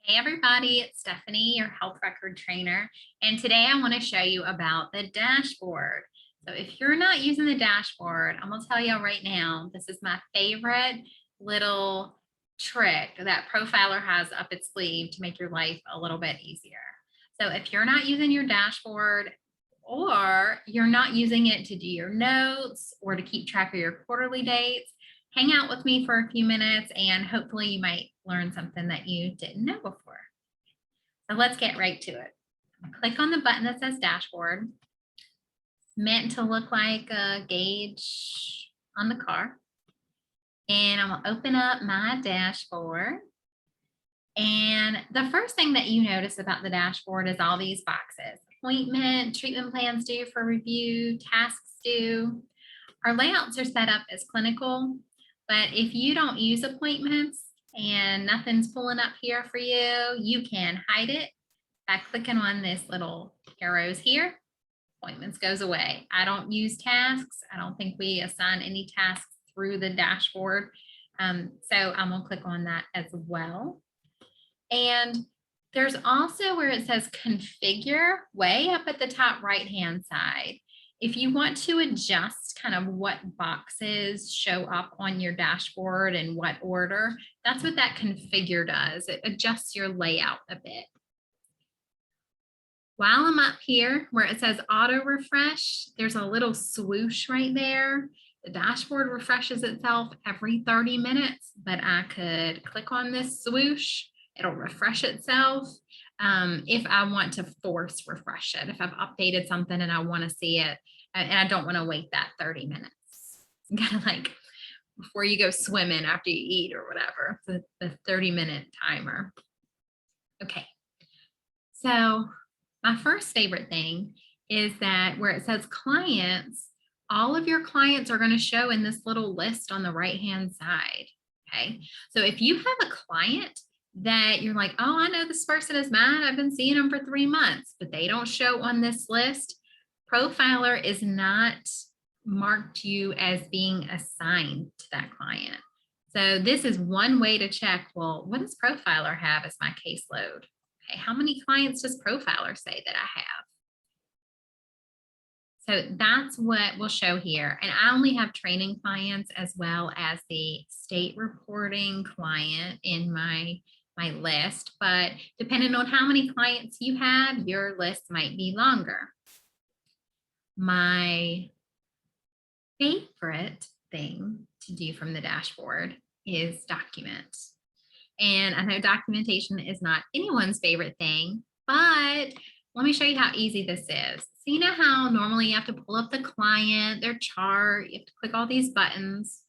Hey everybody, it's Stephanie, your health record trainer, and today I want to show you about the dashboard. So if you're not using the dashboard, I'm going to tell you right now, this is my favorite little trick that Profiler has up its sleeve to make your life a little bit easier. So if you're not using your dashboard or you're not using it to do your notes or to keep track of your quarterly dates, hang out with me for a few minutes and hopefully you might learn something that you didn't know before. So let's get right to it. Click on the button that says dashboard. It's meant to look like a gauge on the car. And I'm gonna open up my dashboard. And the first thing that you notice about the dashboard is all these boxes. Appointment, treatment plans due for review, tasks due. Our layouts are set up as clinical, but if you don't use appointments and nothing's pulling up here for you, you can hide it by clicking on this little arrows here. Appointments goes away. I don't use tasks. I don't think we assign any tasks through the dashboard. So I'm gonna click on that as well. And there's also where it says configure way up at the top right-hand side. If you want to adjust kind of what boxes show up on your dashboard and what order, that's what that configure does. It adjusts your layout a bit. While I'm up here where it says auto refresh, there's a little swoosh right there. The dashboard refreshes itself every 30 minutes, but I could click on this swoosh. It'll refresh itself if I want to force refresh it. If I've updated something and I want to see it and I don't want to wait that 30 minutes. Kind of like before you go swimming after you eat or whatever, the 30-minute timer. Okay, so my first favorite thing is that where it says clients, all of your clients are going to show in this little list on the right-hand side. Okay, so if you have a client that you're like, oh, I know this person is mine, I've been seeing them for 3 months, but they don't show on this list, Profiler is not marked you as being assigned to that client. So this is one way to check, well, what does Profiler have as my caseload? Okay, how many clients does Profiler say that I have? So that's what we'll show here. And I only have training clients as well as the state reporting client in my list, but depending on how many clients you have, your list might be longer. My favorite thing to do from the dashboard is document. And I know documentation is not anyone's favorite thing, but let me show you how easy this is. So you know how normally you have to pull up the client, their chart, you have to click all these buttons.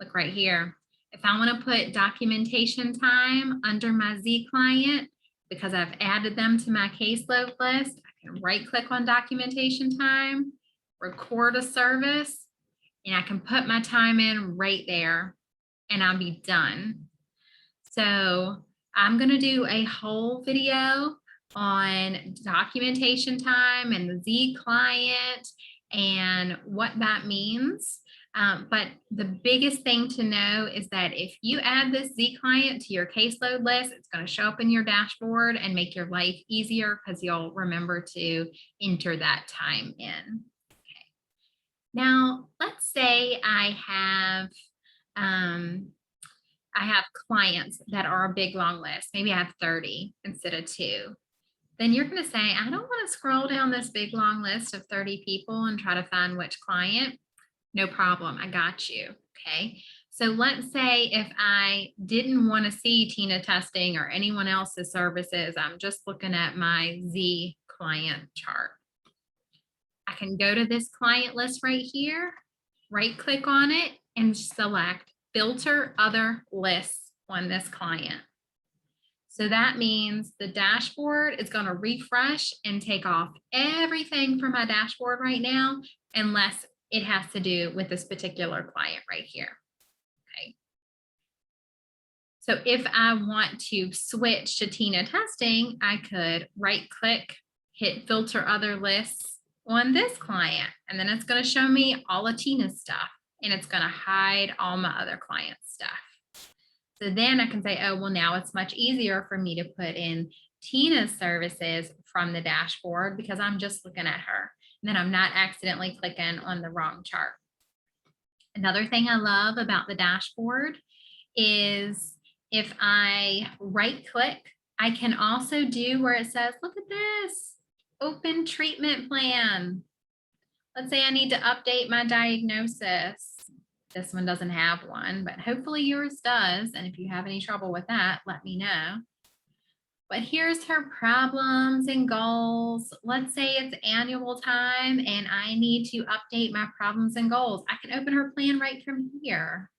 Look right here. If I want to put documentation time under my Z client, because I've added them to my caseload list, I can right click on documentation time, record a service, and I can put my time in right there and I'll be done. So I'm going to do a whole video on documentation time and the Z client and what that means. But the biggest thing to know is that if you add this Z client to your caseload list, it's going to show up in your dashboard and make your life easier because you'll remember to enter that time in. Okay. Now, let's say I have clients that are a big long list. Maybe I have 30 instead of 2. Then you're going to say, I don't want to scroll down this big long list of 30 people and try to find which client. No problem. I got you. Okay. So let's say if I didn't want to see Tina testing or anyone else's services, I'm just looking at my Z client chart. I can go to this client list right here, right click on it and select filter other lists on this client. So that means the dashboard is going to refresh and take off everything from my dashboard right now, unless it has to do with this particular client right here. Okay. So if I want to switch to Tina testing, I could right click, hit filter other lists on this client, and then it's going to show me all of Tina's stuff. And it's going to hide all my other client stuff. So then I can say, oh, well, now it's much easier for me to put in Tina's services from the dashboard because I'm just looking at her. And then I'm not accidentally clicking on the wrong chart. Another thing I love about the dashboard is if I right click, I can also do where it says, look at this, open treatment plan. Let's say I need to update my diagnosis. This one doesn't have one, but hopefully yours does. And if you have any trouble with that, let me know. But here's her problems and goals. Let's say it's annual time and I need to update my problems and goals. I can open her plan right from here.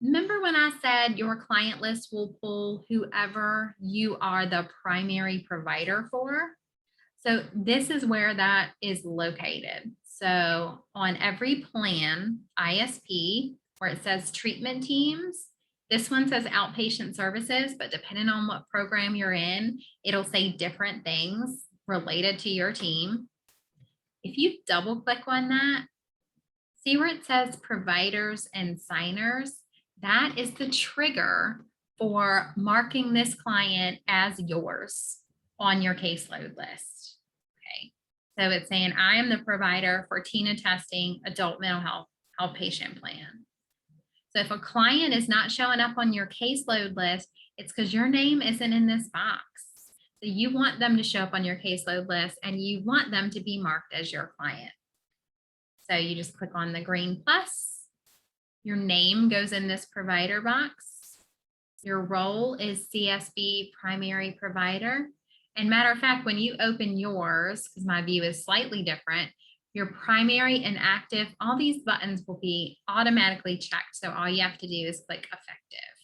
Remember when I said your client list will pull whoever you are the primary provider for? So this is where that is located. So on every plan, ISP, where it says treatment teams, this one says outpatient services, but depending on what program you're in, it'll say different things related to your team. If you double click on that, see where it says providers and signers? That is the trigger for marking this client as yours on your caseload list. Okay, so it's saying I am the provider for Tina testing adult mental health outpatient plan. So if a client is not showing up on your caseload list, it's because your name isn't in this box. So you want them to show up on your caseload list and you want them to be marked as your client. So you just click on the green plus. Your name goes in this provider box. Your role is CSB primary provider. And matter of fact, when you open yours, because my view is slightly different, your primary and active, all these buttons will be automatically checked. So all you have to do is click effective.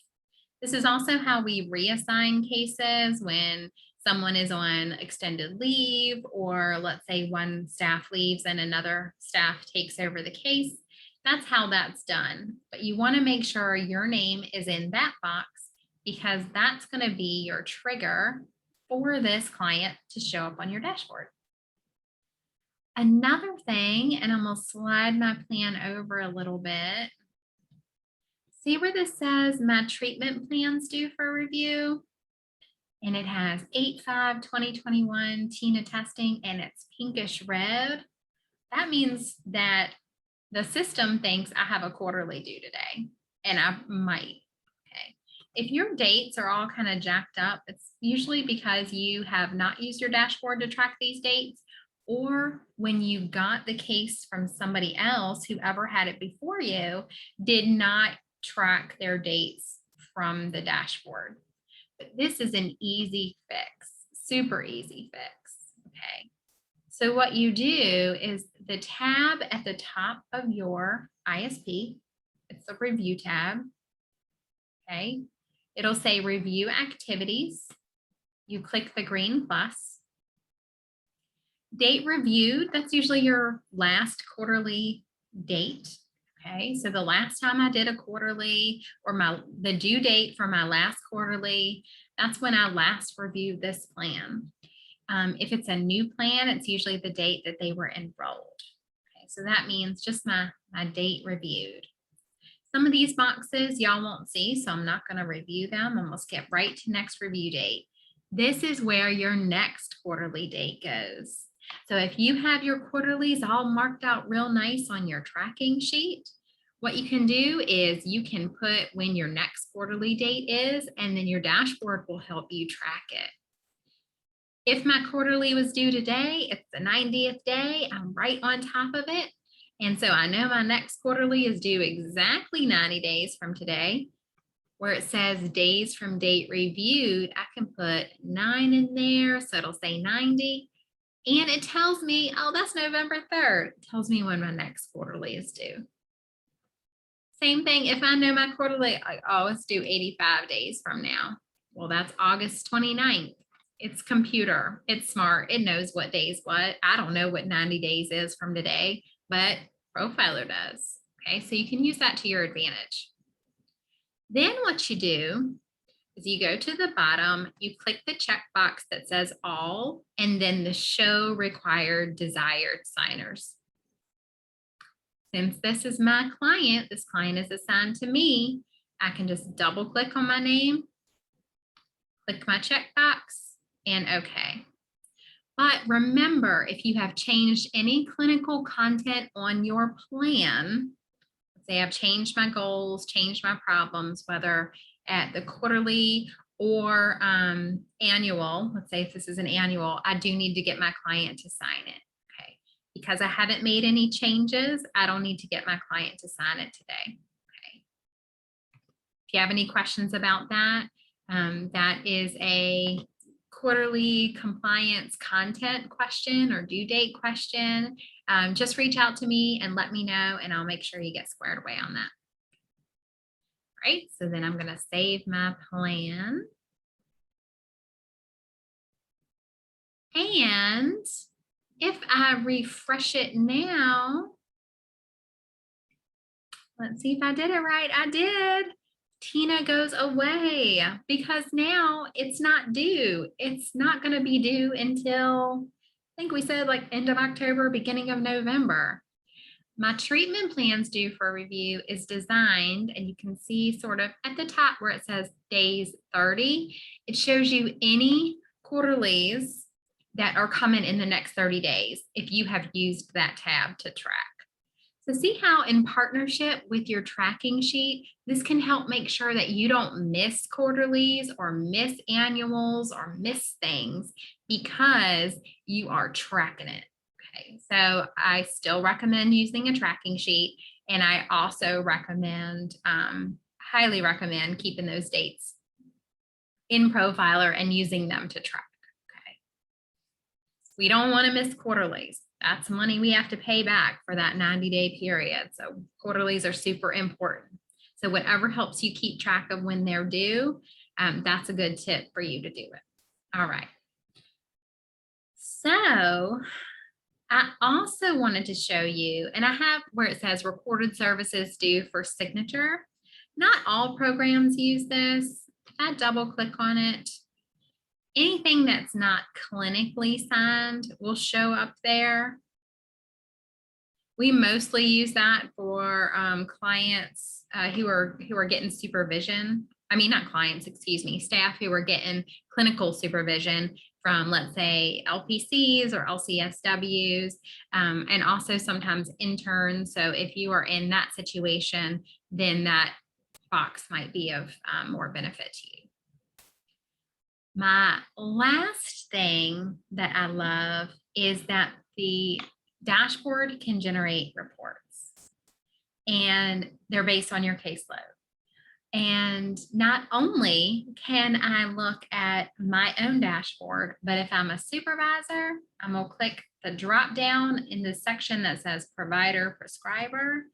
This is also how we reassign cases when someone is on extended leave, or let's say one staff leaves and another staff takes over the case. That's how that's done. But you want to make sure your name is in that box because that's going to be your trigger for this client to show up on your dashboard. Another thing, and I'm going to slide my plan over a little bit. See where this says my treatment plans due for review? And it has 8/5/2021 Tina testing and it's pinkish red. That means that the system thinks I have a quarterly due today, and I might. Okay. If your dates are all kind of jacked up, it's usually because you have not used your dashboard to track these dates, or when you got the case from somebody else, whoever had it before you, did not track their dates from the dashboard. But this is an easy fix, super easy fix. Okay. So what you do is the tab at the top of your ISP, it's the review tab. Okay. It'll say review activities. You click the green plus. Date reviewed, that's usually your last quarterly date. Okay, so the last time I did a quarterly or the due date for my last quarterly, that's when I last reviewed this plan. If it's a new plan, it's usually the date that they were enrolled. Okay, so that means just my date reviewed. Some of these boxes y'all won't see, so I'm not going to review them. I'm going to skip right to next review date. This is where your next quarterly date goes. So if you have your quarterlies all marked out real nice on your tracking sheet, what you can do is you can put when your next quarterly date is, and then your dashboard will help you track it. If my quarterly was due today, it's the 90th day, I'm right on top of it. And so I know my next quarterly is due exactly 90 days from today. Where it says days from date reviewed, I can put 9 in there, so it'll say 90. And it tells me, oh, that's November 3rd. It tells me when my next quarterly is due. Same thing, if I know my quarterly, it's due 85 days from now. Well, that's August 29th. It's computer, it's smart, it knows what days what. I don't know what 90 days is from today, but Profiler does. Okay, so you can use that to your advantage. Then what you do is you go to the bottom, you click the checkbox that says all, and then the show required desired signers. Since this is my client, this client is assigned to me, I can just double click on my name, click my checkbox, and OK. But remember, if you have changed any clinical content on your plan, say I've changed my goals, changed my problems, whether at the quarterly or annual, let's say if this is an annual, I do need to get my client to sign it. Okay. Because I haven't made any changes, I don't need to get my client to sign it today. Okay. If you have any questions about that, that is a quarterly compliance content question or due date question. Just reach out to me and let me know, and I'll make sure you get squared away on that. All right, so then I'm going to save my plan. And if I refresh it now, let's see if I did it right. I did. Tina goes away because now it's not due. It's not going to be due until, I think we said like end of October, beginning of November. My treatment plans due for review is designed, and you can see sort of at the top where it says days 30, it shows you any quarterlies that are coming in the next 30 days if you have used that tab to track. So see how in partnership with your tracking sheet, this can help make sure that you don't miss quarterlies or miss annuals or miss things because you are tracking it. Okay, so I still recommend using a tracking sheet, and I also recommend, highly recommend keeping those dates in Profiler and using them to track. Okay, we don't want to miss quarterlies. That's money we have to pay back for that 90-day period. So quarterlies are super important. So whatever helps you keep track of when they're due, that's a good tip for you to do it. All right. So I also wanted to show you, and I have where it says recorded services due for signature. Not all programs use this. If I double click on it, anything that's not clinically signed will show up there. We mostly use that for clients who are getting supervision. I mean, not clients, excuse me, staff who are getting clinical supervision from, let's say, LPCs or LCSWs, and also sometimes interns. So if you are in that situation, then that box might be of more benefit to you. My last thing that I love is that the dashboard can generate reports, and they're based on your caseload. And not only can I look at my own dashboard, but if I'm a supervisor, I'm going to click the drop down in the section that says provider prescriber.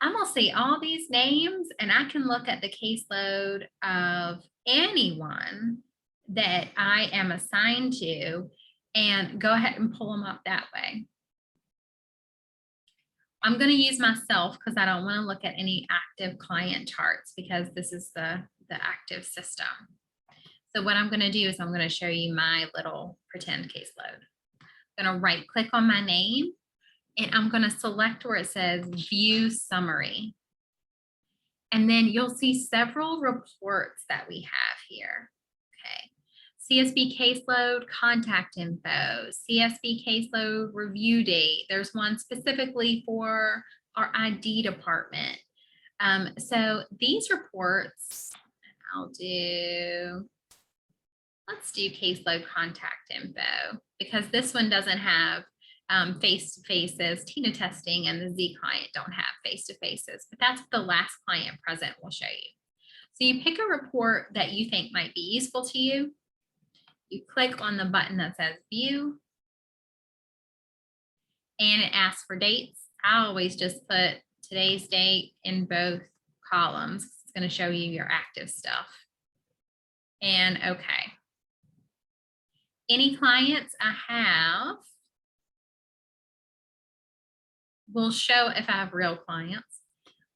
I'm going to see all these names, and I can look at the caseload of anyone that I am assigned to and go ahead and pull them up that way. I'm going to use myself because I don't want to look at any active client charts because this is the active system. So what I'm going to do is I'm going to show you my little pretend caseload. I'm going to right click on my name, and I'm going to select where it says view summary. And then you'll see several reports that we have here. Okay. CSB caseload, contact info, CSB caseload, review date. There's one specifically for our ID department. So these reports, let's do caseload contact info, because this one doesn't have face-to-faces. Tina testing and the Z client don't have face-to-faces, but that's what the last client present will show you. So you pick a report that you think might be useful to you. You click on the button that says view, and it asks for dates. I always just put today's date in both columns. It's going to show you your active stuff. And okay. Any clients I have will show, if I have real clients,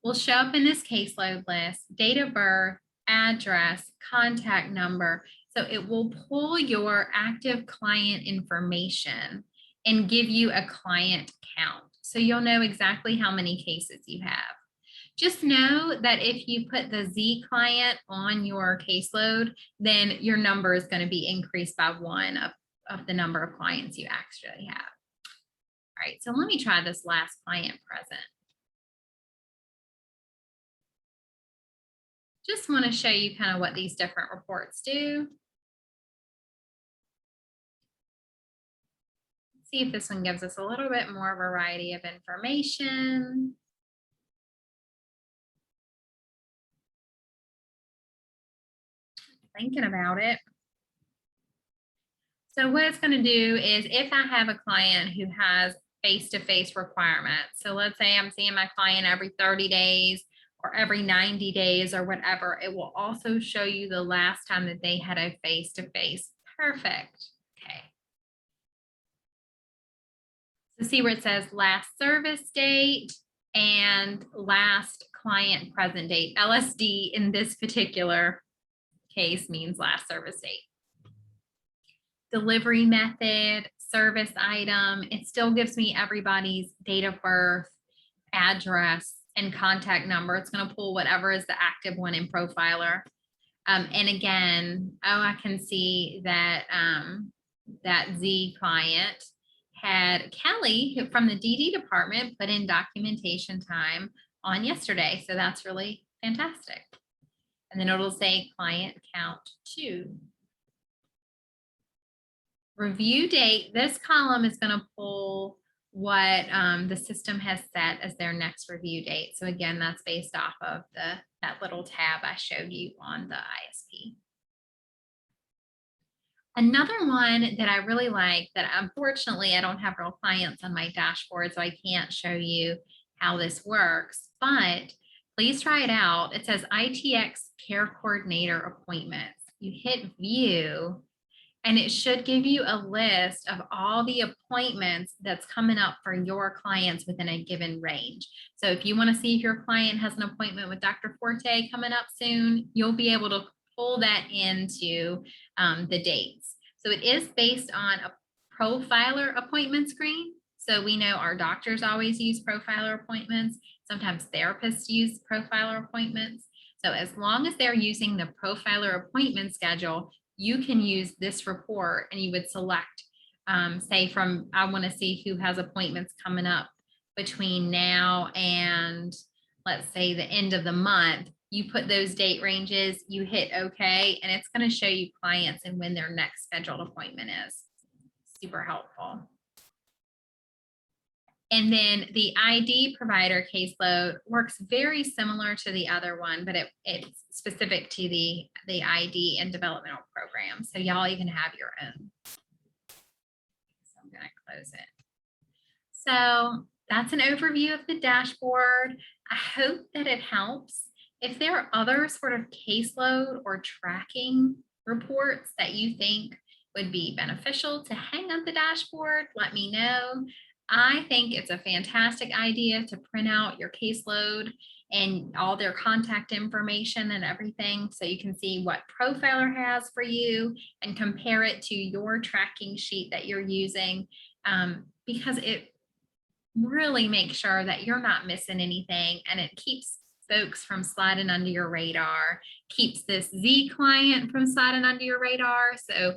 will show up in this caseload list, date of birth, address, contact number. So it will pull your active client information and give you a client count. So you'll know exactly how many cases you have. Just know that if you put the Z client on your caseload, then your number is going to be increased by 1 of the number of clients you actually have. All right, so let me try this last client present. Just want to show you kind of what these different reports do. See if this one gives us a little bit more variety of information. Thinking about it. So what it's going to do is if I have a client who has face-to-face requirements, so let's say I'm seeing my client every 30 days or every 90 days or whatever, it will also show you the last time that they had a face-to-face. Perfect. Okay. So see where it says last service date and last client present date. LSD in this particular case means last service date. Delivery method, service item, it still gives me everybody's date of birth, address, and contact number. It's going to pull whatever is the active one in Profiler. And again, I can see that that Z client had Kelly from the DD department put in documentation time on yesterday. So that's really fantastic. And then it'll say client count 2. Review date, this column is going to pull what the system has set as their next review date. So again, that's based off of that little tab I showed you on the ISP. Another one that I really like that unfortunately I don't have real clients on my dashboard, so I can't show you how this works, but please try it out. It says ITX Care Coordinator Appointments. You hit view and it should give you a list of all the appointments that's coming up for your clients within a given range. So if you want to see if your client has an appointment with Dr. Forte coming up soon, you'll be able to pull that into the dates. So it is based on a Profiler appointment screen. So we know our doctors always use Profiler appointments. Sometimes therapists use Profiler appointments. So as long as they're using the Profiler appointment schedule, you can use this report and you would select, say from, I want to see who has appointments coming up between now and let's say the end of the month. You put those date ranges, you hit OK, and it's going to show you clients and when their next scheduled appointment is. Super helpful. And then the ID provider caseload works very similar to the other one, but it's specific to the ID and developmental program. So y'all even have your own. So I'm going to close it. So that's an overview of the dashboard. I hope that it helps. If there are other sort of caseload or tracking reports that you think would be beneficial to hang on the dashboard, let me know. I think it's a fantastic idea to print out your caseload and all their contact information and everything so you can see what Profiler has for you and compare it to your tracking sheet that you're using, because it really makes sure that you're not missing anything and it keeps folks from sliding under your radar, keeps this Z client from sliding under your radar. So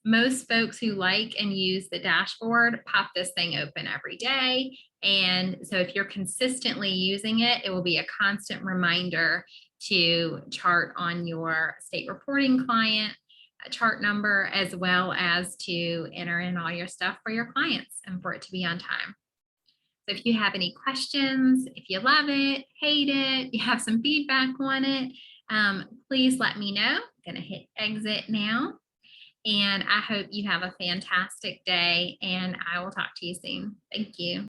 most folks who like and use the dashboard pop this thing open every day. And so if you're consistently using it, it will be a constant reminder to chart on your state reporting client chart number, as well as to enter in all your stuff for your clients and for it to be on time. So if you have any questions, if you love it, hate it, you have some feedback on it, please let me know. I'm going to hit exit now. And I hope you have a fantastic day and I will talk to you soon. Thank you.